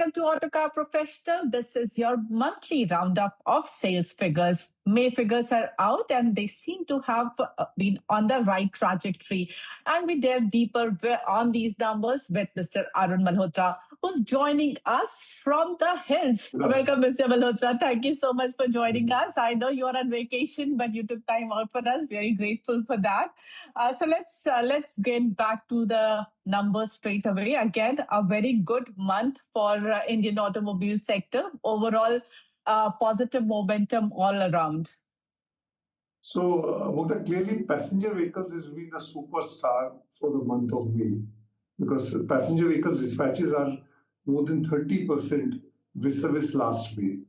welcome to Autocar Professional. This is your monthly roundup of sales figures. May figures are out and they seem to have been on the right trajectory. And we delve deeper on these numbers with Mr. Arun Malhotra, who's joining us from the hills. Hello. Welcome, Mr. Malhotra. Thank you so much for joining us. I know you are on vacation, but you took time out for us. Very grateful for that. So let's get back to the numbers straight away. Again, a very good month for Indian automobile sector. Overall, positive momentum all around. So, Mukta, clearly passenger vehicles has been the superstar for the month of May because passenger vehicles dispatches are more than 30% vis-a-vis last May,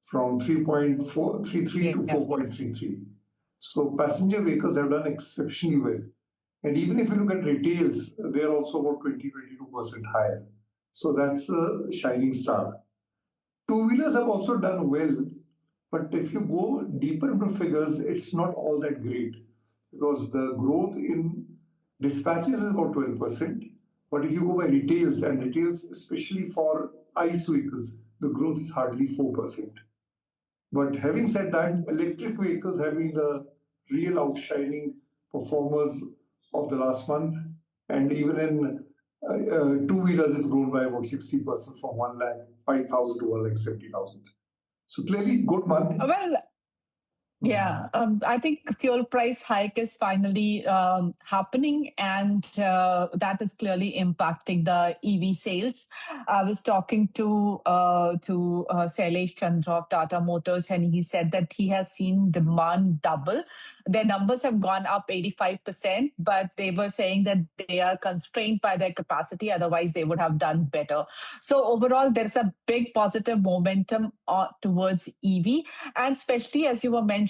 from 3.433 to 4.33. So passenger vehicles have done exceptionally well. And even if you look at retails, they're also about 20-22% higher. So that's a shining star. Two-wheelers have also done well, but if you go deeper into figures, it's not all that great because the growth in dispatches is about 12%. But if you go by retails, and retails, especially for ICE vehicles, the growth is hardly 4%. But having said that, electric vehicles have been the real outshining performers of the last month. And even in two-wheelers, it's grown by about 60% from 1,05,000 to 1,70,000. So clearly, good month. Well, yeah, I think fuel price hike is finally happening, and that is clearly impacting the EV sales. I was talking to Shailesh Chandra of Tata Motors, and he said that he has seen demand double. Their numbers have gone up 85%, but they were saying that they are constrained by their capacity. Otherwise, they would have done better. So overall, there's a big positive momentum towards EV, and especially as you were mentioning,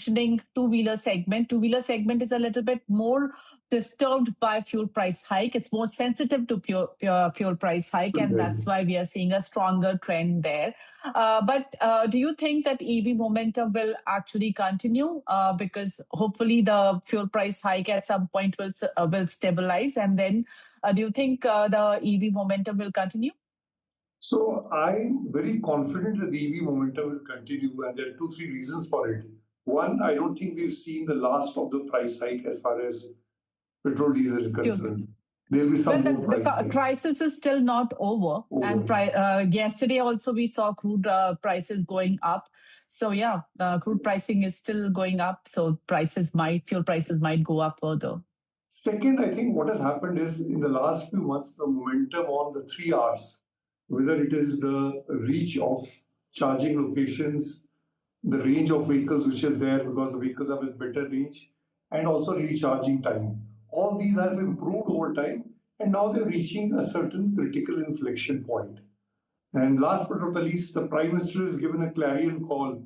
two-wheeler segment. Two-wheeler segment is a little bit more disturbed by fuel price hike. It's more sensitive to pure fuel price hike, and that's why we are seeing a stronger trend there. But do you think that EV momentum will actually continue? Because hopefully the fuel price hike at some point will stabilize, and then do you think the EV momentum will continue? So I'm very confident that the EV momentum will continue, and there are 2-3 reasons for it. One, I don't think we've seen the last of the price hike as far as petrol diesel is concerned. There'll be some more price hikes. The crisis is still not over. And yesterday also we saw crude prices going up. So yeah, crude pricing is still going up. So fuel prices might go up further. Second, I think what has happened is in the last few months, the momentum on the 3 Rs, whether it is the reach of charging locations, the range of vehicles which is there because the vehicles are with better range, and also recharging time. All these have improved over time, and now they're reaching a certain critical inflection point. And last but not the least, the Prime Minister has given a clarion call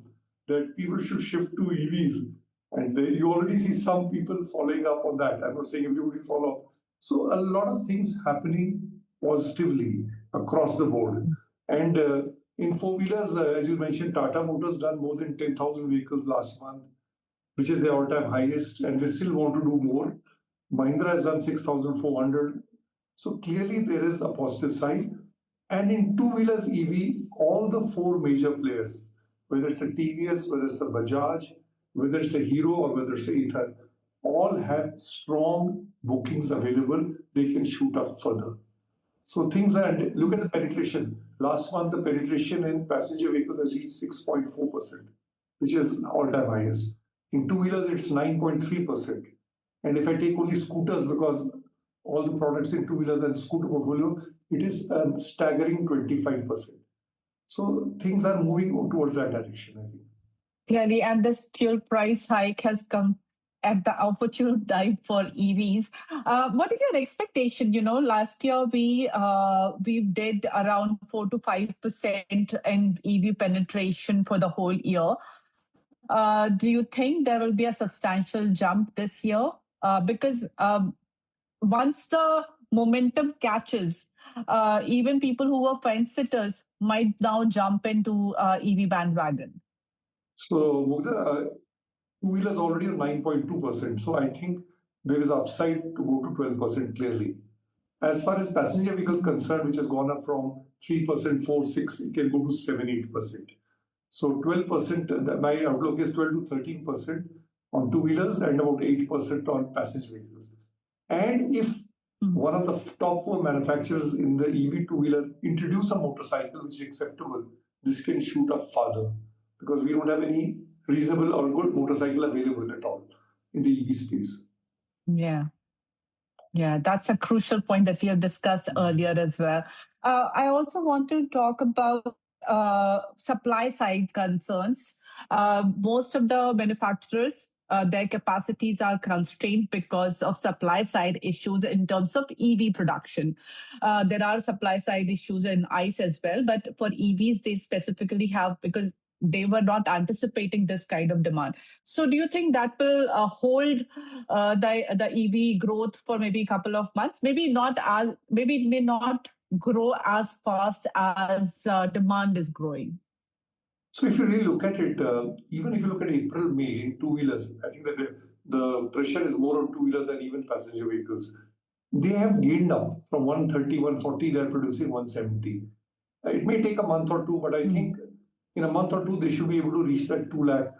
that people should shift to EVs. And you already see some people following up on that. I'm not saying everybody will follow up. So a lot of things happening positively across the board. And in four-wheelers, as you mentioned, Tata Motors done more than 10,000 vehicles last month, which is their all-time highest, and they still want to do more. Mahindra has done 6,400. So clearly there is a positive sign. And in two-wheelers EV, all the 4 major players, whether it's a TVS, whether it's a Bajaj, whether it's a Hero or whether it's a Ather, all have strong bookings available. They can shoot up further. So things are, look at the penetration. Last month, the penetration in passenger vehicles has reached 6.4%, which is all-time highest. In two-wheelers, it's 9.3%. And if I take only scooters, because all the products in two-wheelers and scooter portfolio, it is a staggering 25%. So things are moving towards that direction, I think. Clearly, and this fuel price hike has come at the opportune time for EVs. What is your expectation? Last year we did around 4 to 5% in EV penetration for the whole year. Do you think there will be a substantial jump this year? Because once the momentum catches, even people who were fence-sitters might now jump into EV bandwagon. So, Mugdha, two-wheelers already are 9.2%. So I think there is upside to go to 12% clearly. As far as passenger vehicles concerned, which has gone up from 3%, 4, 6, it can go to 7, 8%. So 12%, my outlook is 12 to 13% on two-wheelers and about 8% on passenger vehicles. And if one of the top four manufacturers in the EV two-wheeler introduce a motorcycle which is acceptable, this can shoot up further because we don't have any reasonable or good motorcycle available at all in the EV space. Yeah. Yeah, that's a crucial point that we have discussed earlier as well. I also want to talk about supply side concerns. Most of the manufacturers, their capacities are constrained because of supply side issues in terms of EV production. There are supply side issues in ICE as well, but for EVs, they specifically have because they were not anticipating this kind of demand. So, do you think that will hold the EV growth for maybe a couple of months? Maybe it may not grow as fast as demand is growing. So if you really look at it, even if you look at April, May in two-wheelers, I think that the pressure is more on two-wheelers than even passenger vehicles. They have gained up from 130, 140, they're producing 170. It may take a month or two, but I think in a month or two, they should be able to reach that 2 lakh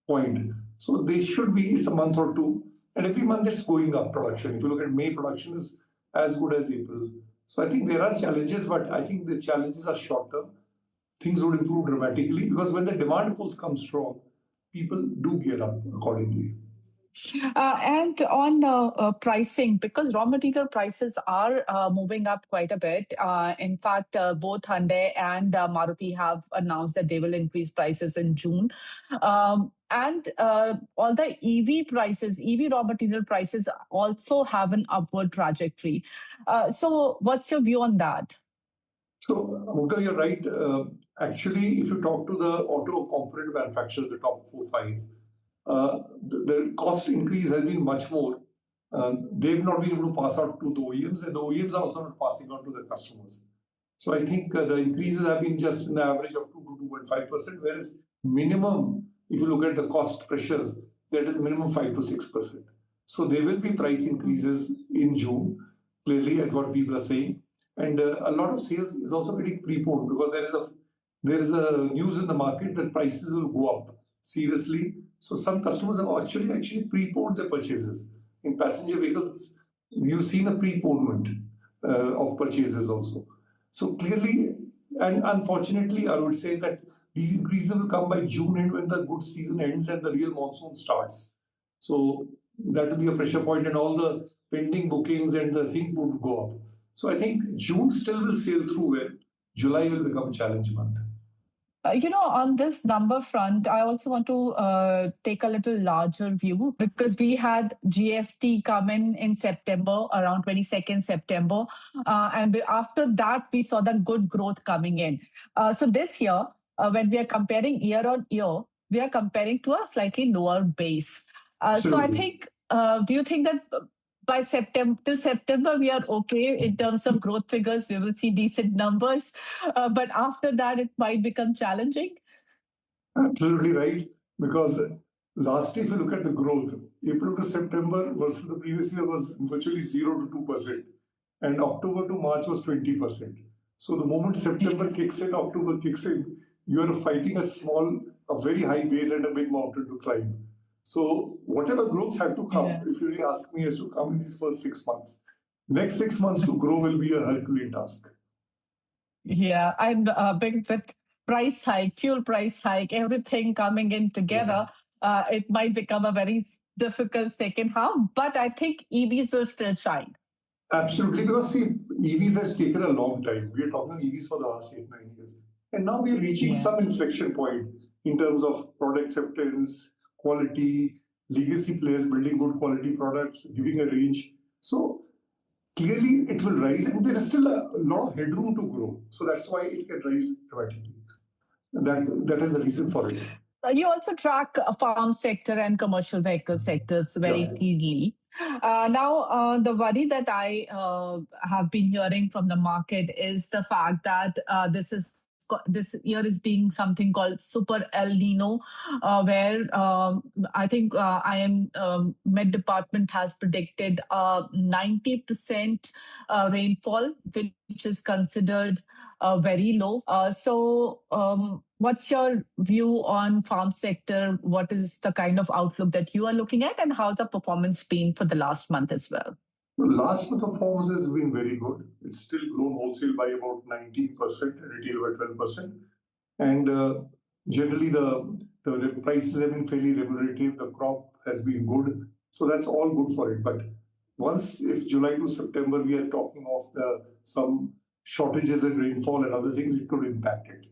point. So they should be, it's a month or two. And every month it's going up production. If you look at May, production is as good as April. So I think there are challenges, but I think the challenges are short term. Things would improve dramatically because when the demand pulls come strong, people do gear up accordingly. And on pricing, because raw material prices are moving up quite a bit. In fact, both Hyundai and Maruti have announced that they will increase prices in June. And all the EV prices, EV raw material prices also have an upward trajectory. So, what's your view on that? So, Mukta, you're right. Actually, if you talk to the auto component manufacturers, the top 4, 5, the cost increase has been much more. They've not been able to pass out to the OEMs, and the OEMs are also not passing on to their customers. So I think the increases have been just an average of 2 to 2.5%, whereas minimum, if you look at the cost pressures, that is minimum 5 to 6%. So there will be price increases in June, clearly at what people are saying. And a lot of sales is also getting preponed because there is a news in the market that prices will go up seriously. So some customers have actually preponed their purchases. In passenger vehicles, we've seen a preponement of purchases also. So clearly, and unfortunately, I would say that these increases will come by June end when the good season ends and the real monsoon starts. So that will be a pressure point and all the pending bookings and the thing would go up. So I think June still will sail through well. July will become a challenge month. On this number front, I also want to take a little larger view because we had GST come in September, around 22nd September. And after that, we saw the good growth coming in. So this year, when we are comparing year on year, we are comparing to a slightly lower base. So I think, do you think that by September, we are okay in terms of growth figures? We will see decent numbers. But after that, it might become challenging. Absolutely right. Because last year, if you look at the growth, April to September versus the previous year was virtually 0 to 2%. And October to March was 20%. So the moment September kicks in, October kicks in, you are fighting a very high base and a big mountain to climb. So whatever growths have to come, if you really ask me, has to come in these first 6 months. Next 6 months to grow will be a Herculean task. Yeah, and with price hike, fuel price hike, everything coming in together, it might become a very difficult second half. But I think EVs will still shine. Absolutely, because see, EVs has taken a long time. We are talking EVs for the last 8, 9 years. And now we are reaching some inflection point in terms of product acceptance, quality, legacy players building good quality products, giving a range. So clearly it will rise and there is still a lot of headroom to grow. So that's why it can rise dramatically. That is the reason for it. You also track farm sector and commercial vehicle sectors very keenly. Now, the worry that I have been hearing from the market is the fact that this is this year is being something called Super El Nino, where I think IM Met Department has predicted 90% rainfall, which is considered very low. What's your view on farm sector? What is the kind of outlook that you are looking at, and how's the performance been for the last month as well? Last month performance has been very good. It's still grown wholesale by about 19% and retail by 12%. And generally, the prices have been fairly remunerative. The crop has been good. So that's all good for it. But if July to September, we are talking of some shortages in rainfall and other things, it could impact it.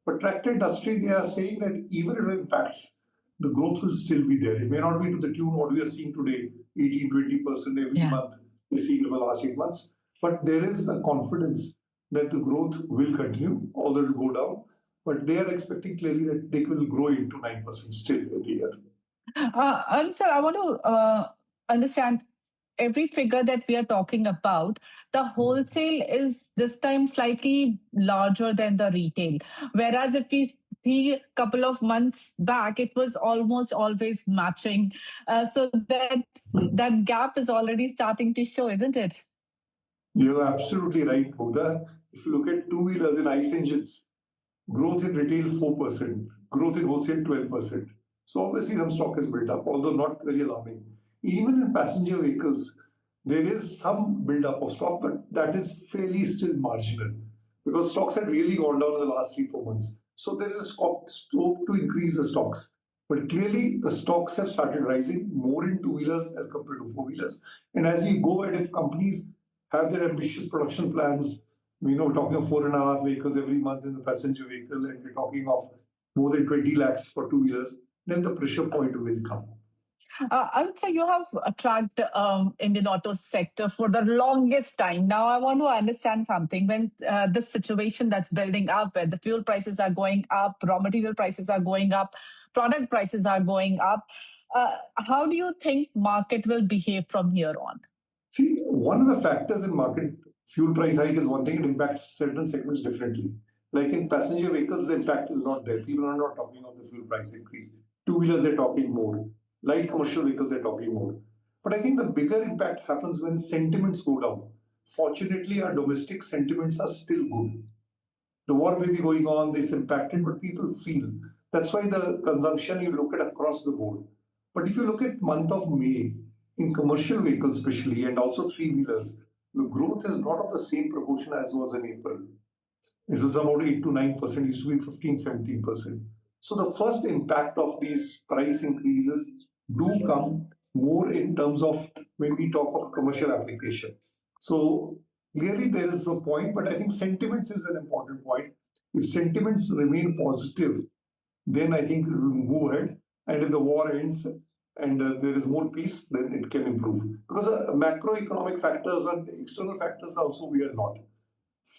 But tractor industry, they are saying that even if it impacts, the growth will still be there. It may not be to the tune what we are seeing today, 18-20% every month we've seen over the last 8 months. But there is a confidence that the growth will continue, although it will go down. But they are expecting clearly that they will grow into 9% still in the year. Sir, I want to understand every figure that we are talking about. The wholesale is this time slightly larger than the retail. Whereas if we see a couple of months back, it was almost always matching. So that gap is already starting to show, isn't it? You're absolutely right, Bhuda. If you look at two-wheelers and ICE engines, growth in retail 4%, growth in wholesale 12%. So obviously some stock is built up, although not very alarming. Even in passenger vehicles, there is some build-up of stock, but that is fairly still marginal because stocks had really gone down in the last 3-4 months. So there is a scope to increase the stocks. But clearly, the stocks have started rising more in two-wheelers as compared to four-wheelers. And as we go ahead, if companies have their ambitious production plans, we're talking of 4.5 vehicles every month in the passenger vehicle, and we're talking of more than 20 lakhs for two-wheelers, then the pressure point will come. I would say you have tracked Indian auto sector for the longest time. Now, I want to understand something. When this situation that's building up, where the fuel prices are going up, raw material prices are going up, product prices are going up, how do you think market will behave from here on? See, one of the factors in market fuel price hike is one thing, it impacts certain segments differently. Like in passenger vehicles, the impact is not there. People are not talking of the fuel price increase. Two-wheelers, they're talking more. Light commercial vehicles, they're talking more. But I think the bigger impact happens when sentiments go down. Fortunately, our domestic sentiments are still good. The war may be going on, this impacted, but people feel. That's why the consumption you look at across the board. But if you look at month of May, in commercial vehicles especially, and also three-wheelers, the growth is not of the same proportion as was in April. It was about 8 to 9%, used to be 15-17%. So the first impact of these price increases do come more in terms of when we talk of commercial application. So clearly there is a point, but I think sentiments is an important point. If sentiments remain positive, then I think it will move ahead. And if the war ends and there is more peace, then it can improve. Because macroeconomic factors and external factors also we are not.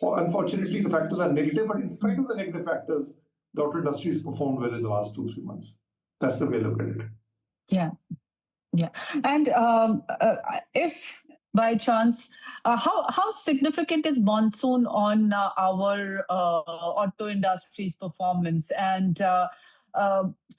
Unfortunately, the factors are negative, but in spite of the negative factors, the auto industry has performed well in the last 2-3 months. That's the way I look at it. Yeah. And if by chance, how significant is monsoon on our auto industry's performance? And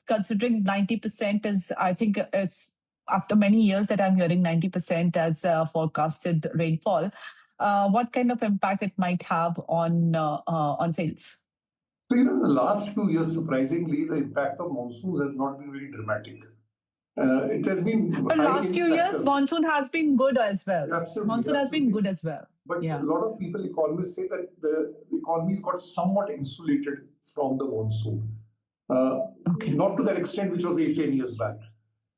considering 90% is, I think it's after many years that I'm hearing 90% as forecasted rainfall, what kind of impact it might have on sales? So, in the last few years, surprisingly, the impact of monsoons has not been very dramatic. It has been. But last few years, monsoon has been good as well. Absolutely. Monsoon has been good as well. But a lot of people, economists, say that the economy's got somewhat insulated from the monsoon. Not to that extent which was 8-10 years back.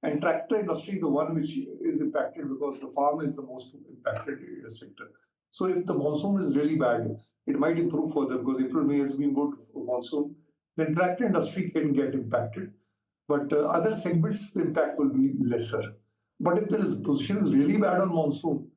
And tractor industry, the one which is impacted because the farm is the most impacted sector. So if the monsoon is really bad, it might improve further because April, May has been good for monsoon. Then tractor industry can get impacted. But other segments, the impact will be lesser. But if there is position is really bad on monsoon,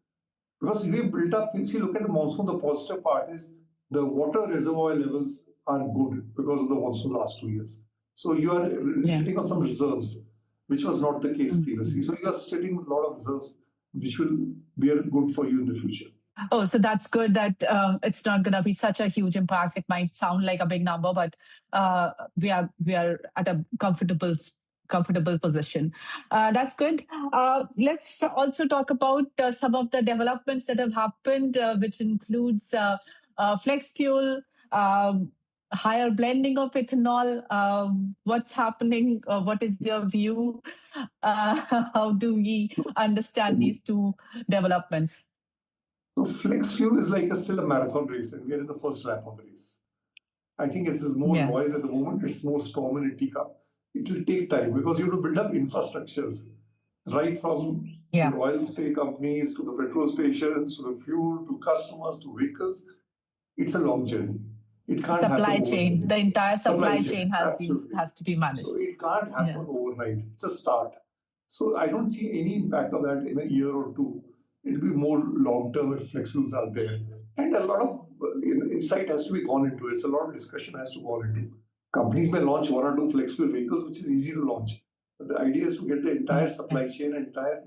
because we built up, you see, look at the monsoon, the positive part is the water reservoir levels are good because of the monsoon last 2 years. So you are sitting on some reserves, which was not the case previously. So you are sitting with a lot of reserves, which will be good for you in the future. Oh, so that's good that it's not going to be such a huge impact. It might sound like a big number, but we are at a comfortable position. That's good. Let's also talk about some of the developments that have happened, which includes flex fuel, um, higher blending of ethanol. What's happening? What is your view? How do we understand these two developments? So flex fuel is like still a marathon race, and we are in the first lap of the race. I think it's more Yeah. noise at the moment. It's more storm in a teacup. It will take time because you have to build up infrastructures, right from Yeah. the oil state companies to the petrol stations to the fuel to customers to vehicles. It's a long journey. It can't Supply happen chain. overnight. The entire supply chain Absolutely. has to be So managed. it can't happen Yeah. overnight. It's a start. So I don't see any impact of that in a year or two. It'll be more long term if flex fuels are there. And a lot of insight has to be gone into it. So a lot of discussion has to go into. Companies may launch one or two flex fuel vehicles, which is easy to launch. But the idea is to get the entire supply chain, entire,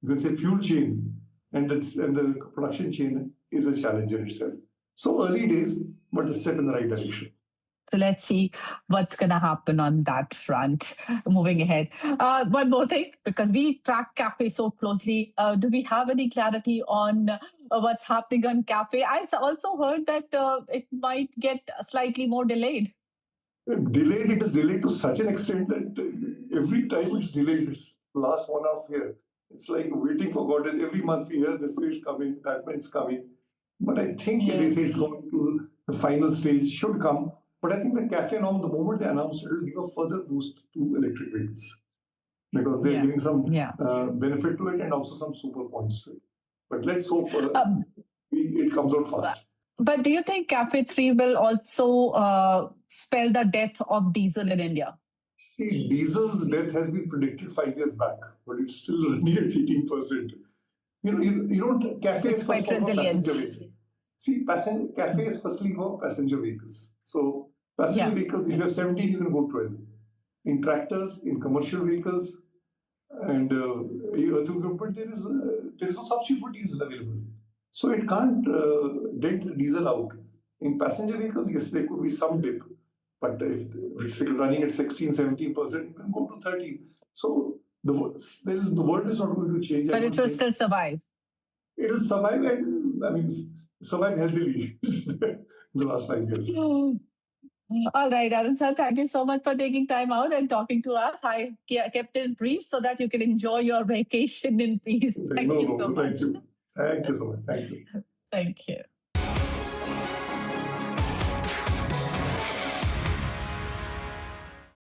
you can say, fuel chain, and the production chain is a challenge in itself. So early days, but a step in the right direction. So let's see what's going to happen on that front moving ahead. One more thing, because we track CAFÉ so closely, do we have any clarity on what's happening on CAFÉ? I also heard that it might get slightly more delayed. Delayed, it is delayed to such an extent that every time it's delayed, it's last 1.5 years. It's like waiting for God. And every month we hear this way it's coming, that way it's coming. But I think they say it's going to the final stage, should come. But I think the CAFÉ norm, the moment they announced it, will give a further boost to electric vehicles because they're giving some benefit to it and also some super points to it. But let's hope it comes out fast. But do you think CAFÉ III will also spell the death of diesel in India? See, diesel's death has been predicted 5 years back, but it's still running at 18%. You don't. CAFÉ is quite first for resilient. passenger vehicle. See, CAFÉ is firstly for passenger vehicles. So passenger vehicles, if you have 17, you can go 12. In tractors, in commercial vehicles, and earth equipment, there is no substitute for diesel available. So it can't dent diesel out. In passenger vehicles, yes, there could be some dip. But if it's running at 16, 17%, you can go to 30. So the world is not going to change. But it will still survive. It will survive and, survive healthily in the last 5 years. All right, Arun sir, thank you so much for taking time out and talking to us. I kept it brief so that you can enjoy your vacation in peace. Thank you so much. Thank you. Thank you so much. Thank you. Thank you.